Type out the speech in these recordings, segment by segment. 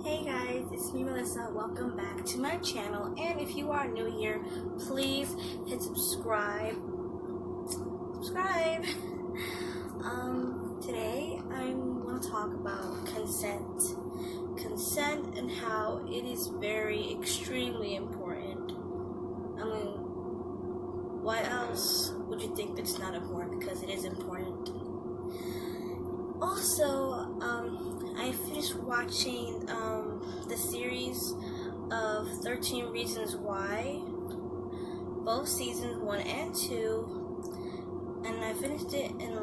Hey guys, it's me Melissa. Welcome back to my channel, and if you are new here, please hit subscribe. Today I want to talk about consent and how it is very extremely important. I mean, why else would you think it's not important? Because it is important. Also, I finished watching the series of 13 Reasons Why, both seasons 1 and 2, and I finished it in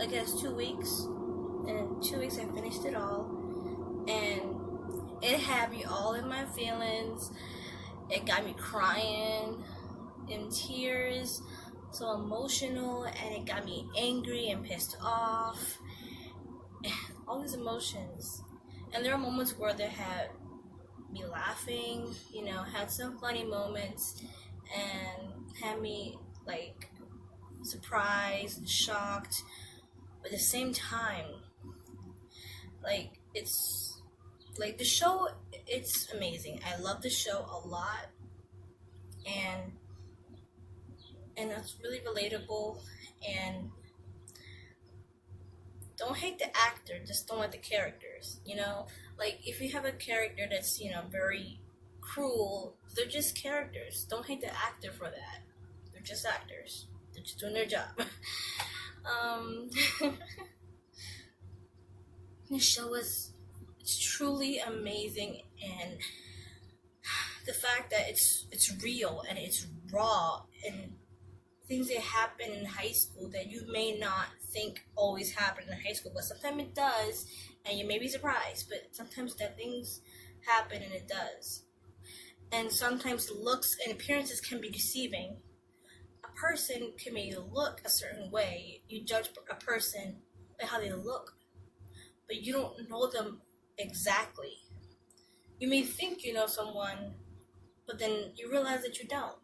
I guess 2 weeks. And in 2 weeks I finished it all, and it had me all in my feelings. It got me crying, in tears, so emotional, and it got me angry and pissed off. All these emotions. And there are moments where they had me laughing, had some funny moments, and had me surprised and shocked. But at the same time, it's the show, it's amazing. I love the show a lot, and it's really relatable. And don't hate the actor, just don't like the characters, if you have a character that's, very cruel, they're just characters. Don't hate the actor for that. They're just actors. They're just doing their job. The show it's truly amazing, and the fact that it's real and it's raw, and things that happen in high school that you may not think always happen in high school, but sometimes it does, and you may be surprised, but sometimes that things happen and it does. And sometimes looks and appearances can be deceiving. A person can maybe look a certain way. You judge a person by how they look, but you don't know them exactly. You may think you know someone, but then you realize that you don't.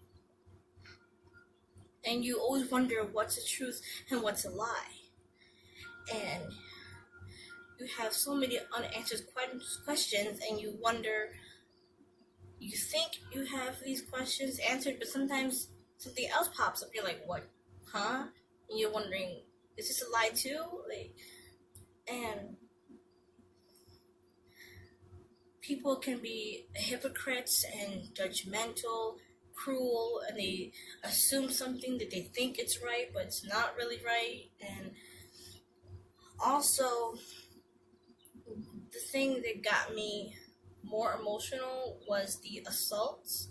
And you always wonder what's the truth and what's a lie. And you have so many unanswered questions, and you wonder, you think you have these questions answered, but sometimes something else pops up. You're like, what? Huh? And you're wondering, is this a lie too? And people can be hypocrites and judgmental, cruel, and they assume something that they think it's right, but it's not really right. And also, the thing that got me more emotional was the assaults,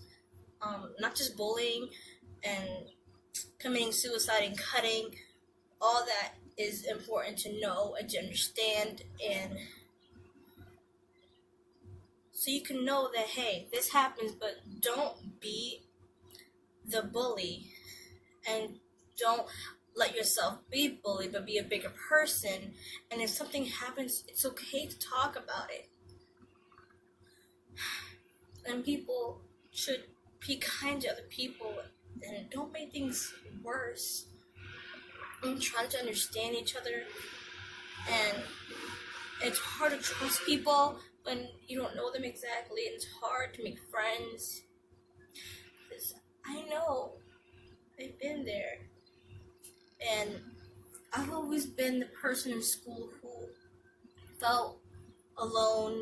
not just bullying and committing suicide and cutting. All that is important to know and to understand, and so you can know that, hey, this happens, but don't be the bully, and don't let yourself be bullied, but be a bigger person. And if something happens, it's okay to talk about it. And people should be kind to other people, and don't make things worse. And try to understand each other. And it's hard to trust people when you don't know them exactly, and it's hard to make friends. I know, I've been there, and I've always been the person in school who felt alone.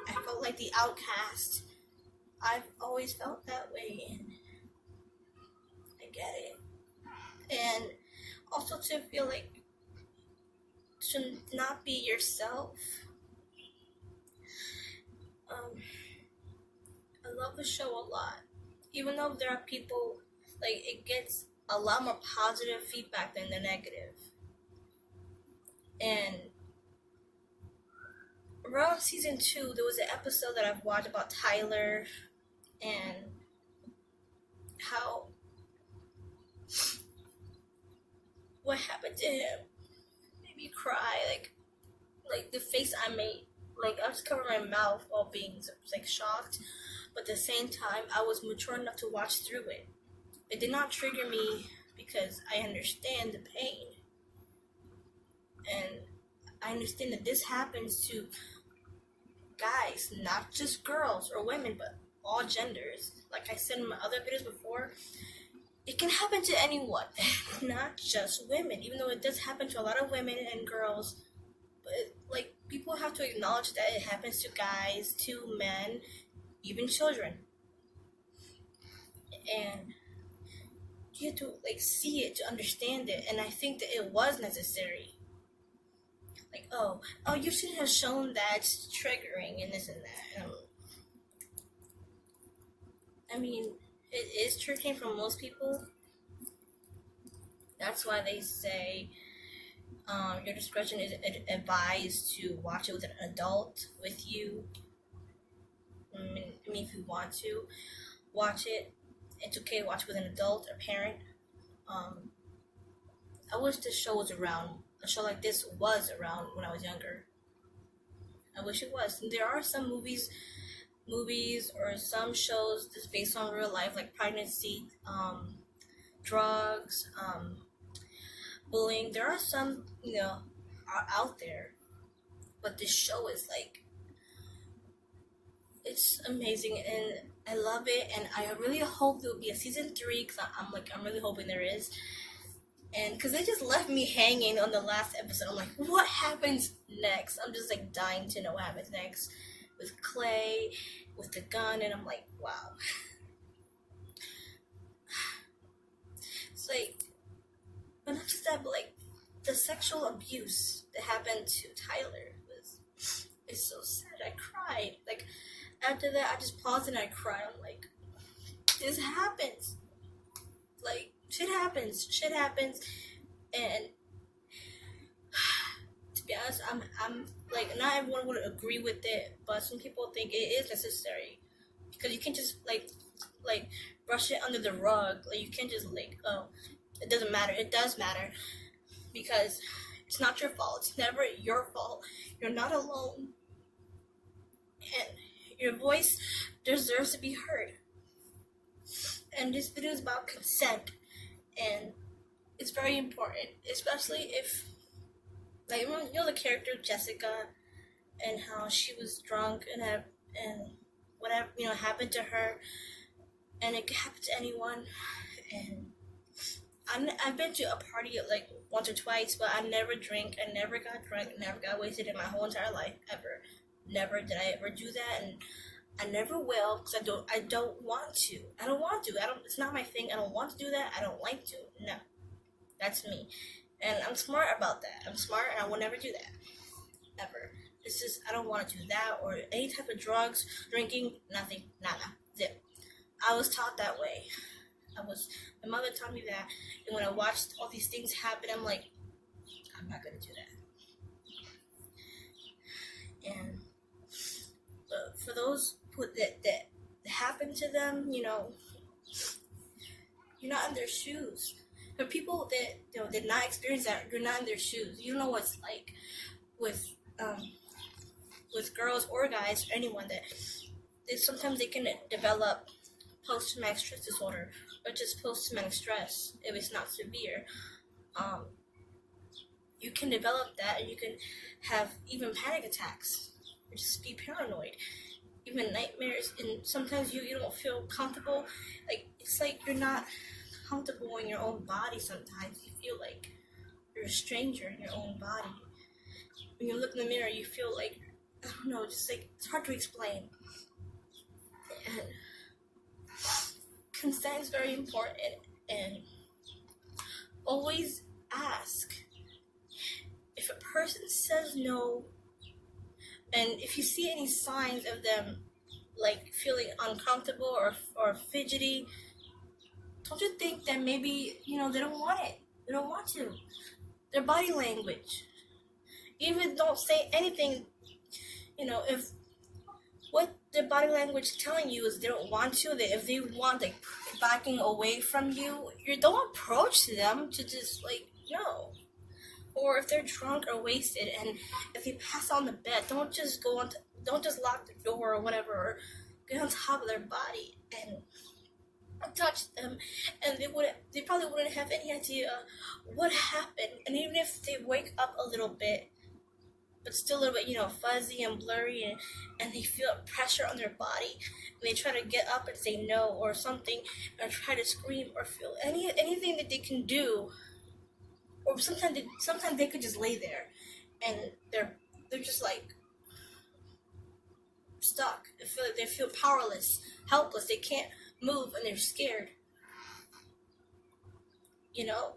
I felt like the outcast. I've always felt that way, and I get it. And also to feel like to not be yourself. I love the show a lot. Even though there are people, it gets a lot more positive feedback than the negative. And around season 2, there was an episode that I've watched about Tyler, and how what happened to him made me cry. Like the face I made, I was covering my mouth while being shocked. But at the same time, I was mature enough to watch through it. It did not trigger me because I understand the pain. And I understand that this happens to guys, not just girls or women, but all genders. Like I said in my other videos before, it can happen to anyone, not just women, even though it does happen to a lot of women and girls. But like, people have to acknowledge that it happens to guys, to men, even children. And you have to like see it to understand it, and I think that it was necessary. Like, oh, you shouldn't have shown that, it's triggering and this and that. I mean, it is triggering for most people. That's why they say your discretion is advised to watch it with an adult with you. I mean, if you want to watch it, it's okay to watch it with an adult, a parent. I wish this show was around. A show like this was around when I was younger. I wish it was. And there are some movies or some shows that's based on real life, like pregnancy, drugs, bullying. There are some, out there. But this show is like, it's amazing, and I love it, and I really hope there will be a season 3, because I'm really hoping there is. And because they just left me hanging on the last episode. I'm like, what happens next? I'm just like dying to know what happens next with Clay, with the gun, and I'm like, wow. It's like, but not just that, but like the sexual abuse that happened to Tyler is so sad. I cried. Like, after that, I just paused and I cried. I'm like, this happens. Like, shit happens, and to be honest, I'm like, not everyone would agree with it, but some people think it is necessary, because you can't just like brush it under the rug. Like, you can't just like, oh, it doesn't matter. It does matter, because it's not your fault. It's never your fault. You're not alone, and your voice deserves to be heard. And this video is about consent, and it's very important, especially if, like, you know the character Jessica, and how she was drunk and whatever happened to her, and it could happen to anyone. And I've been to a party like once or twice, but I never drank. I never got drunk. Never got wasted in my whole entire life, ever. Never did I ever do that, and I never will, because I don't want to. It's not my thing. I don't want to do that. I don't like to. No. That's me. And I'm smart about that. I'm smart, and I will never do that. Ever. It's just, I don't want to do that, or any type of drugs, drinking, nothing, nada, zip. I was taught that way. My mother taught me that, and when I watched all these things happen, I'm like, I'm not going to do that. And for those that happened to them, you're not in their shoes. For people that did not experience that, you're not in their shoes. You don't know what it's like with girls or guys, or anyone that sometimes they can develop post-traumatic stress disorder, or just post-traumatic stress if it's not severe. You can develop that, and you can have even panic attacks, or just be paranoid, even nightmares, and sometimes you don't feel comfortable. Like, it's like you're not comfortable in your own body sometimes. You feel like you're a stranger in your own body. When you look in the mirror, you feel like, I don't know, just like, it's hard to explain. And consent is very important, and always ask. If a person says no, and if you see any signs of them like feeling uncomfortable or fidgety, don't you think that maybe, they don't want it? They don't want to. Their body language. Even don't say anything, if what their body language is telling you is they don't want to, that if they want, like, backing away from you, don't approach them to just, like, no. Or if they're drunk or wasted, and if they pass on the bed, don't just lock the door or whatever, or get on top of their body and touch them, and they probably wouldn't have any idea what happened. And even if they wake up a little bit, but still a little bit, fuzzy and blurry, and they feel pressure on their body, and they try to get up and say no or something, or try to scream or feel anything that they can do, or sometimes they could just lay there, and they're just like stuck. They feel powerless, helpless. They can't move, and they're scared. You know,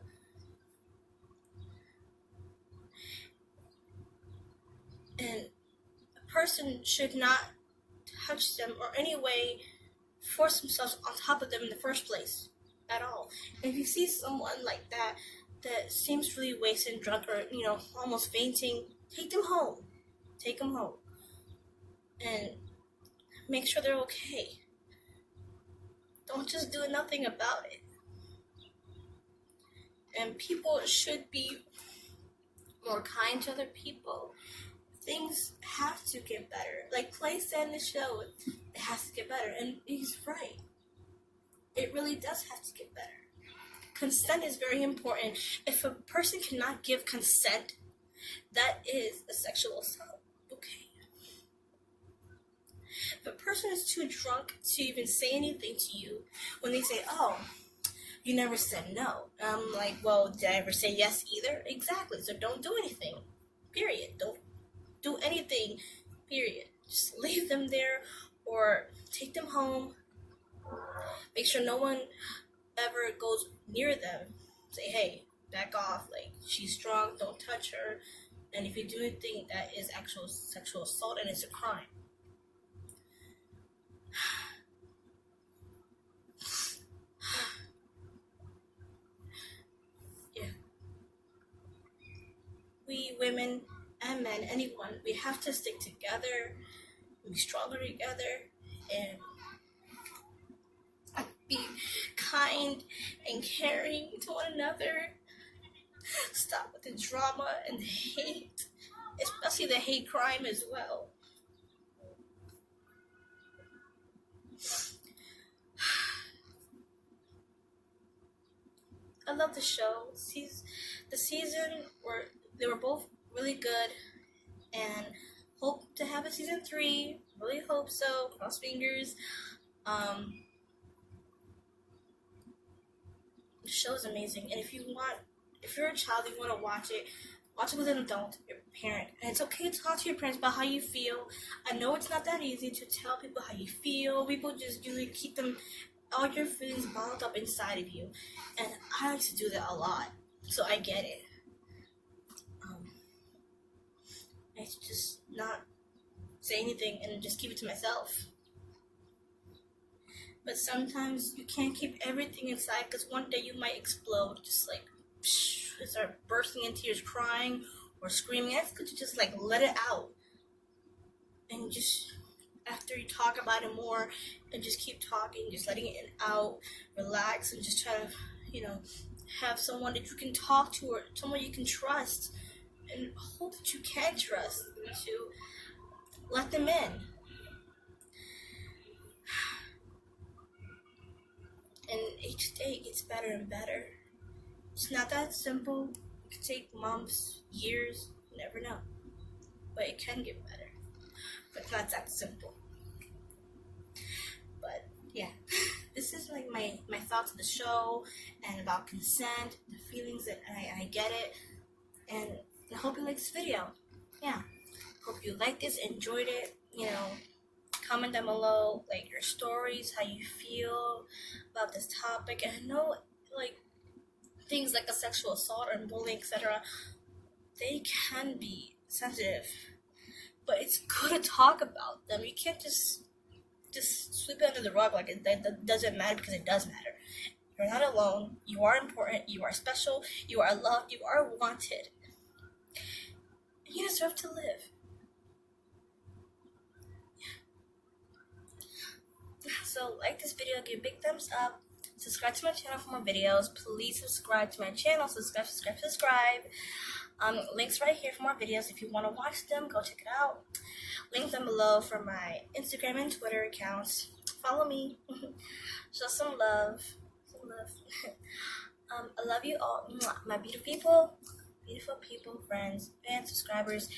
and a person should not touch them or any way force themselves on top of them in the first place at all. And if you see someone like that seems really wasted, drunk, or almost fainting, take them home. Take them home, and make sure they're okay. Don't just do nothing about it. And people should be more kind to other people. Things have to get better. Like Clay said in the show, it has to get better. And he's right. It really does have to get better. Consent is very important. If a person cannot give consent, that is a sexual assault. Okay. If a person is too drunk to even say anything to you, when they say, oh, you never said no. I'm like, well, did I ever say yes either? Exactly. So don't do anything. Period. Don't do anything. Period. Just leave them there or take them home. Make sure no one ever goes near them. Say, hey, back off. Like, she's drunk. Don't touch her. And if you do anything, that is actual sexual assault and it's a crime. We women and men, anyone, we have to stick together, be stronger together, and be kind and caring to one another. Stop with the drama and the hate, especially the hate crime as well. I love the show. The season they were both really good, and hope to have a season 3. Really hope so. Cross fingers. The show is amazing, and if you're a child, you want to watch it with an adult, your parent. And it's okay to talk to your parents about how you feel. I know it's not that easy to tell people how you feel. People just usually keep all your feelings bottled up inside of you, and I like to do that a lot, so I get it. I just not say anything and just keep it to myself. But sometimes you can't keep everything inside, because one day you might explode, just like start bursting into tears, crying or screaming. That's good to just like let it out, and just after you talk about it more and just keep talking, just letting it out, relax, and just try to have someone that you can talk to, or someone you can trust, and hope that you can trust, to let them in. And each day it gets better and better. It's not that simple. It could take months, years, you never know. But it can get better. But it's not that simple. But yeah, this is like my thoughts of the show and about consent, the feelings that I get it. And I hope you like this video. Yeah. Hope you liked this, enjoyed it. Comment down below like your stories, how you feel about this topic. And I know like things like a sexual assault or bullying, etc., they can be sensitive, but it's good to talk about them. You can't just sweep it under the rug like that doesn't matter, because it does matter. You're not alone. You are important. You are special. You are loved. You are wanted. And you deserve to live. So like this video, give a big thumbs up, subscribe to my channel for more videos. Please subscribe to my channel. Subscribe. Links right here for more videos. If you want to watch them, go check it out. Links down below for my Instagram and Twitter accounts. Follow me. Show some love. I love you all, my beautiful people, friends, and subscribers.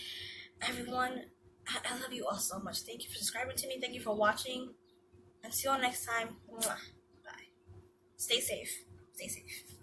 everyone, I love you all so much. Thank you for subscribing to me. Thank you for watching. And see you all next time. Mwah. Bye. Stay safe. Stay safe.